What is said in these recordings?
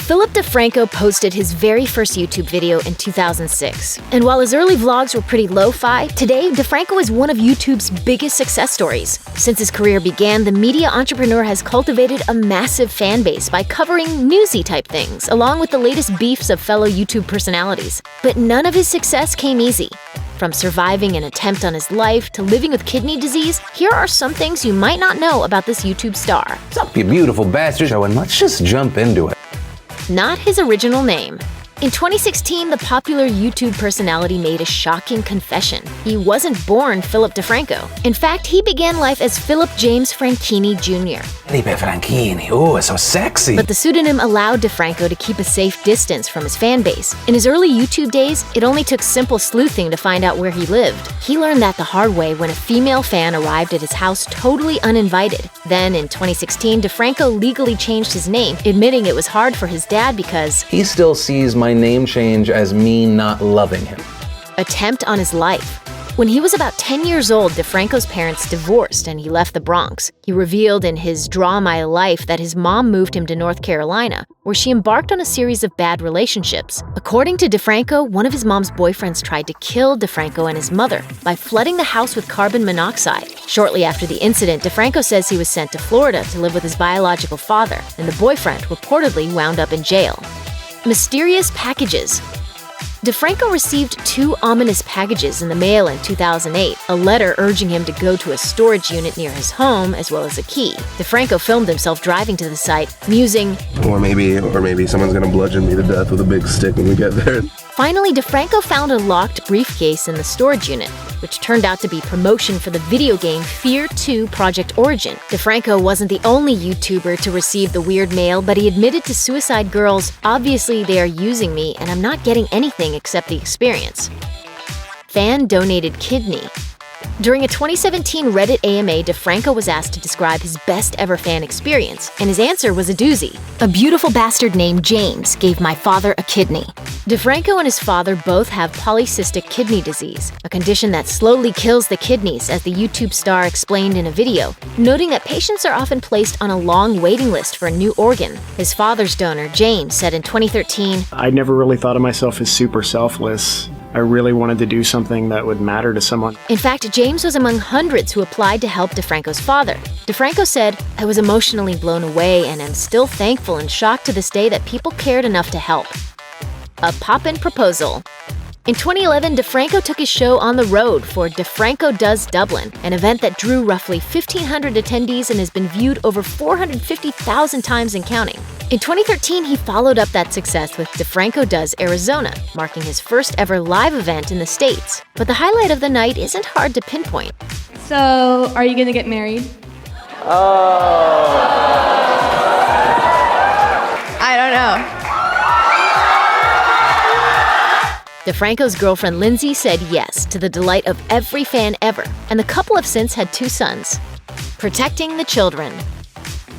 Philip DeFranco posted his very first YouTube video in 2006. And while his early vlogs were pretty lo-fi, today DeFranco is one of YouTube's biggest success stories. Since his career began, the media entrepreneur has cultivated a massive fan base by covering newsy-type things, along with the latest beefs of fellow YouTube personalities. But none of his success came easy. From surviving an attempt on his life to living with kidney disease, here are some things you might not know about this YouTube star. What's up, you beautiful bastard? And let's just jump into it. Not his original name. In 2016, the popular YouTube personality made a shocking confession. He wasn't born Philip DeFranco. In fact, he began life as Philip James Franchini Jr. Felipe Franchini, ooh, it's so sexy. But the pseudonym allowed DeFranco to keep a safe distance from his fan base. In his early YouTube days, it only took simple sleuthing to find out where he lived. He learned that the hard way when a female fan arrived at his house totally uninvited. Then, in 2016, DeFranco legally changed his name, admitting it was hard for his dad because he still sees my name change as me not loving him. Attempt on his life. When he was about 10 years old, DeFranco's parents divorced and he left the Bronx. He revealed in his Draw My Life that his mom moved him to North Carolina, where she embarked on a series of bad relationships. According to DeFranco, one of his mom's boyfriends tried to kill DeFranco and his mother by flooding the house with carbon monoxide. Shortly after the incident, DeFranco says he was sent to Florida to live with his biological father, and the boyfriend reportedly wound up in jail. Mysterious packages. DeFranco received 2 ominous packages in the mail in 2008, a letter urging him to go to a storage unit near his home, as well as a key. DeFranco filmed himself driving to the site, musing, Or maybe someone's gonna bludgeon me to death with a big stick when we get there. Finally, DeFranco found a locked briefcase in the storage unit, which turned out to be promotion for the video game Fear 2 Project Origin. DeFranco wasn't the only YouTuber to receive the weird mail, but he admitted to Suicide Girls, "Obviously they are using me and I'm not getting anything except the experience." Fan-donated kidney. During a 2017 Reddit AMA, DeFranco was asked to describe his best-ever fan experience, and his answer was a doozy. "A beautiful bastard named James gave my father a kidney." DeFranco and his father both have polycystic kidney disease, a condition that slowly kills the kidneys, as the YouTube star explained in a video, noting that patients are often placed on a long waiting list for a new organ. His father's donor, James, said in 2013, "I never really thought of myself as super selfless. I really wanted to do something that would matter to someone." In fact, James was among hundreds who applied to help DeFranco's father. DeFranco said, "I was emotionally blown away and am still thankful and shocked to this day that people cared enough to help." A pop-in proposal. In 2011, DeFranco took his show on the road for DeFranco Does Dublin, an event that drew roughly 1,500 attendees and has been viewed over 450,000 times and counting. In 2013, he followed up that success with DeFranco Does Arizona, marking his first ever live event in the States. But the highlight of the night isn't hard to pinpoint. "So, are you gonna get married?" I don't know. DeFranco's girlfriend Lindsay said yes, to the delight of every fan ever, and the couple have since had 2 sons. Protecting the children.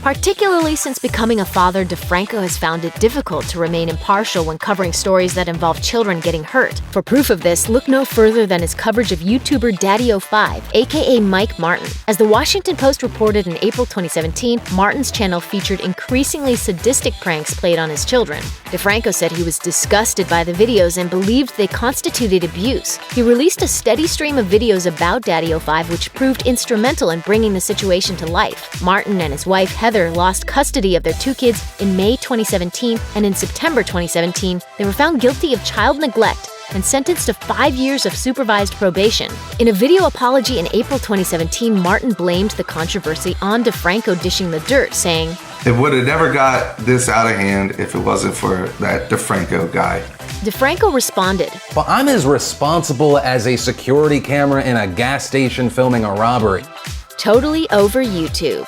Particularly since becoming a father, DeFranco has found it difficult to remain impartial when covering stories that involve children getting hurt. For proof of this, look no further than his coverage of YouTuber Daddy05, aka Mike Martin. As the Washington Post reported in April 2017, Martin's channel featured increasingly sadistic pranks played on his children. DeFranco said he was disgusted by the videos and believed they constituted abuse. He released a steady stream of videos about Daddy05, which proved instrumental in bringing the situation to life. Martin and his wife Heather lost custody of their 2 kids in May 2017, and in September 2017, they were found guilty of child neglect and sentenced to 5 years of supervised probation. In a video apology in April 2017, Martin blamed the controversy on DeFranco dishing the dirt, saying, "It would have never got this out of hand if it wasn't for that DeFranco guy." DeFranco responded, "Well, I'm as responsible as a security camera in a gas station filming a robbery." Totally over YouTube.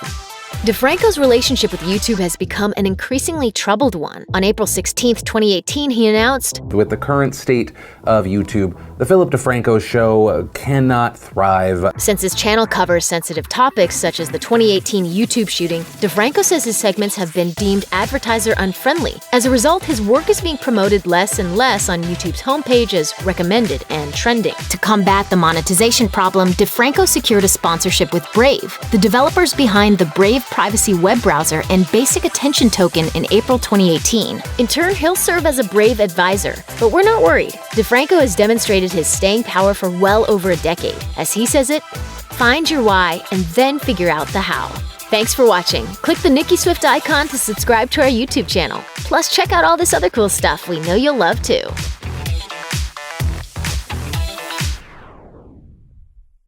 DeFranco's relationship with YouTube has become an increasingly troubled one. On April 16, 2018, he announced, "With the current state of YouTube, the Philip DeFranco show cannot thrive." Since his channel covers sensitive topics such as the 2018 YouTube shooting, DeFranco says his segments have been deemed advertiser unfriendly. As a result, his work is being promoted less and less on YouTube's homepage as recommended and trending. To combat the monetization problem, DeFranco secured a sponsorship with Brave, the developers behind the Brave native privacy web browser and basic attention token in April 2018. In turn, he'll serve as a brave advisor. But we're not worried. DeFranco has demonstrated his staying power for well over a decade. As he says it, find your why and then figure out the how. Thanks for watching. Click the Nicki Swift icon to subscribe to our YouTube channel. Plus, check out all this other cool stuff we know you'll love too.